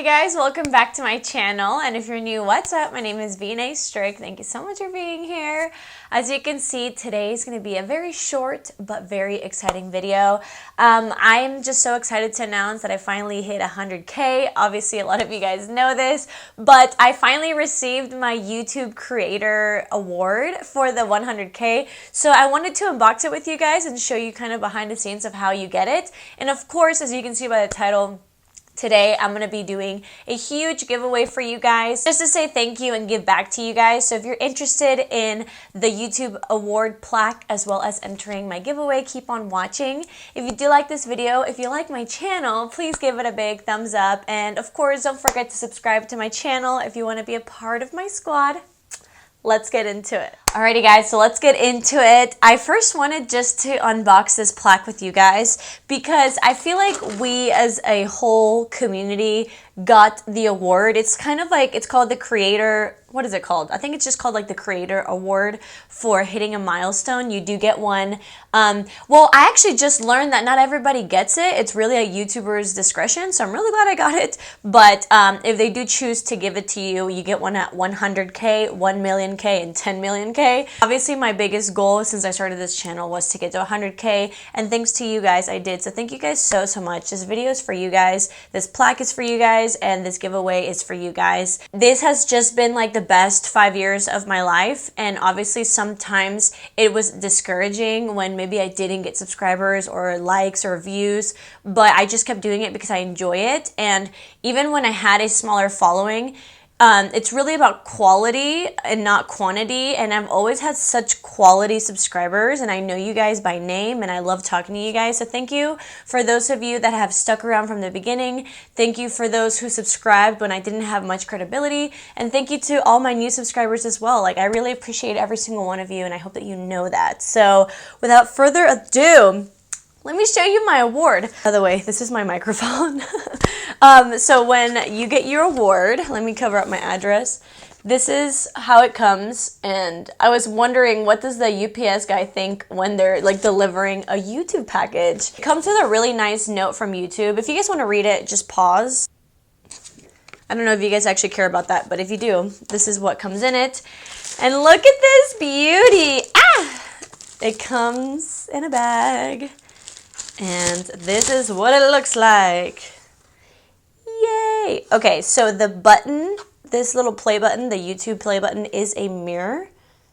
Hey guys, welcome back to my channel, and if you're new, what's up? My name is vianney.strick. Thank you so much for being here. As you can see, today is going to be a very short but very exciting video. I'm just so excited to announce that I finally hit 100K. Obviously, a lot of you guys know this, but I finally received my YouTube Creator Award for the 100K. So I wanted to unbox it with you guys and show you kind of behind the scenes of how you get it. And of course, as you can see by the title, today, I'm going to be doing a huge giveaway for you guys just to say thank you and give back to you guys. So if you're interested in the YouTube award plaque as well as entering my giveaway, keep on watching. If you do like this video, if you like my channel, please give it a big thumbs up. And of course, don't forget to subscribe to my channel if you want to be a part of my squad. Let's get into it. Alrighty guys, so let's get into it. I first wanted just to unbox this plaque with you guys because I feel like we as a whole community got the award. It's kind of like, it's called the Creator, what is it called? I think it's just called like the Creator Award for hitting a milestone. You do get one. Well, I actually just learned that not everybody gets it. It's really a YouTuber's discretion, so I'm really glad I got it. But if they do choose to give it to you, you get one at 100K, 1 million K, and 10 million K. Obviously, my biggest goal since I started this channel was to get to 100K, and thanks to you guys, I did. So thank you guys so much. This video is for you guys. This plaque is for you guys, and this giveaway is for you guys. This has just been like the best 5 years of my life, and obviously sometimes it was discouraging when maybe I didn't get subscribers or likes or views, but I just kept doing it because I enjoy it. And even when I had a smaller following, it's really about quality and not quantity, and I've always had such quality subscribers, and I know you guys by name, and I love talking to you guys, so thank you for those of you that have stuck around from the beginning. Thank you for those who subscribed when I didn't have much credibility, and thank you to all my new subscribers as well. Like, I really appreciate every single one of you, and I hope that you know that. So without further ado, let me show you my award. By the way, this is my microphone. So when you get your award, let me cover up my address. This is how it comes, and I was wondering, what does the UPS guy think when they're like delivering a YouTube package? It comes with a really nice note from YouTube. If you guys want to read it, just pause. I don't know if you guys actually care about that, but if you do, this is what comes in it. And look at this beauty. Ah! It comes in a bag. And this is what it looks like. Yay! Okay, so the button, this little play button, the YouTube play button, is a mirror.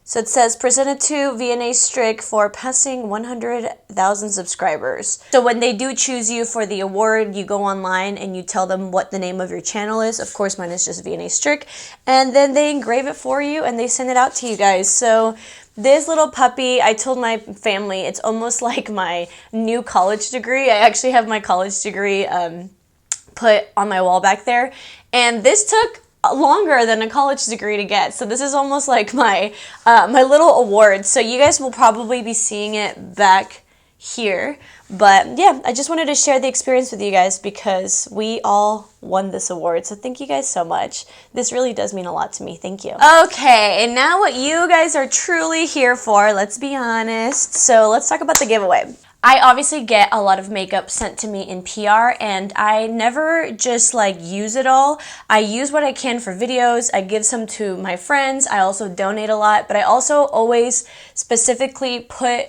So it says, presented to vianney.strick for passing 100,000 subscribers. So when they do choose you for the award, you go online and you tell them what the name of your channel is. Of course, mine is just vianney.strick. And then they engrave it for you and they send it out to you guys. So this little puppy, I told my family, it's almost like my new college degree. I actually have my college degree put on my wall back there. And this took longer than a college degree to get. So this is almost like my my little award. So you guys will probably be seeing it back here. But yeah, I just wanted to share the experience with you guys because we all won this award. So thank you guys so much. This really does mean a lot to me. Thank you. Okay, and now what you guys are truly here for, let's be honest. So let's talk about the giveaway. I obviously get a lot of makeup sent to me in PR, and I never just like use it all. I use what I can for videos. I give some to my friends. I also donate a lot, but I also always specifically put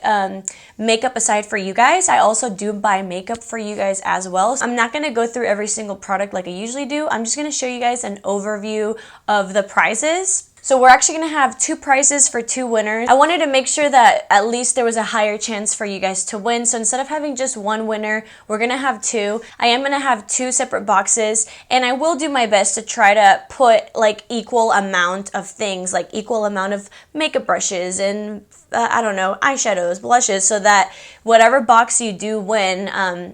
makeup aside for you guys. I also do buy makeup for you guys as well. I'm not going to go through every single product like I usually do. I'm just going to show you guys an overview of the prizes. So we're actually going to have 2 prizes for 2 winners. I wanted to make sure that at least there was a higher chance for you guys to win. So instead of having just 1 winner, we're going to have 2. I am going to have 2 separate boxes, and I will do my best to try to put like equal amount of things, like equal amount of makeup brushes and I don't know, eyeshadows, blushes, so that whatever box you do win,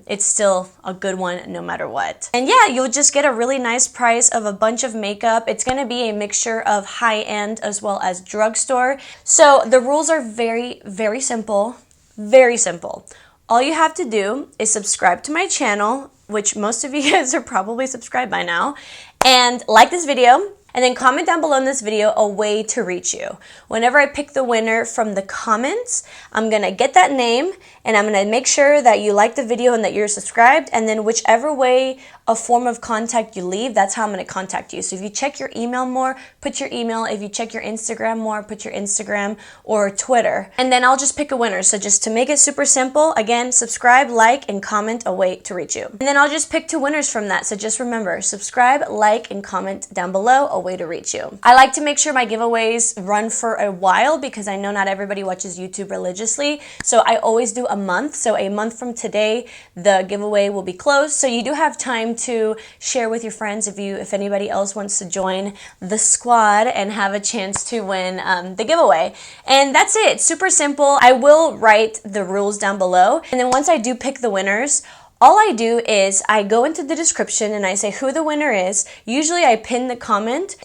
it's still a good one no matter what. And yeah, you'll just get a really nice price of a bunch of makeup. It's going to be a mixture of high-end as well as drugstore. So the rules are very, very simple. Very simple. All you have to do is subscribe to my channel, which most of you guys are probably subscribed by now, and like this video. and then comment down below in this video a way to reach you. Whenever I pick the winner from the comments, I'm gonna get that name and I'm gonna make sure that you like the video and that you're subscribed, and then whichever way a form of contact you leave, that's how I'm gonna contact you. So if you check your email more, put your email. If you check your Instagram more, put your Instagram or Twitter, and then I'll just pick a winner. So just to make it super simple, again, subscribe, like, and comment a way to reach you. And then I'll just pick 2 winners from that. So just remember, subscribe, like, and comment down below a way to reach you. I like to make sure my giveaways run for a while because I know not everybody watches YouTube religiously. So I always do a month. So a month from today, the giveaway will be closed. So you do have time to share with your friends if anybody else wants to join the squad and have a chance to win the giveaway. And that's it. Super simple. I will write the rules down below. And then once I do pick the winners, all I do is I go into the description and I say who the winner is. Usually I pin the comment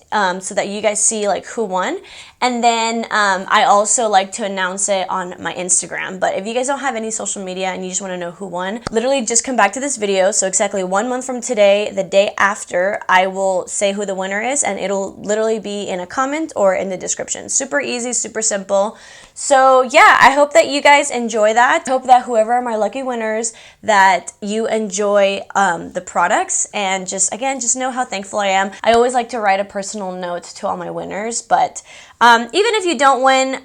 so that you guys see like who won. And then I also like to announce it on my Instagram. But if you guys don't have any social media and you just want to know who won, literally just come back to this video. So exactly 1 month from today, the day after, I will say who the winner is, and it'll literally be in a comment or in the description. Super easy, super simple. So yeah, I hope that you guys enjoy that. I hope that whoever are my lucky winners, that you enjoy the products, and just know how thankful I am. I always like to write a personal note to all my winners, but even if you don't win,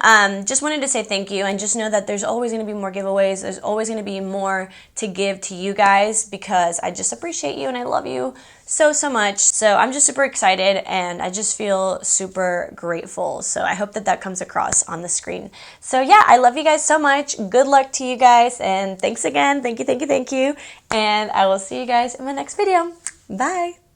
just wanted to say thank you, and just know that there's always going to be more giveaways. There's always going to be more to give to you guys because I just appreciate you and I love you so much. So I'm just super excited and I just feel super grateful. So I hope that that comes across on the screen. So yeah, I love you guys so much. Good luck to you guys, and thank you. And I will see you guys in my next video. Bye.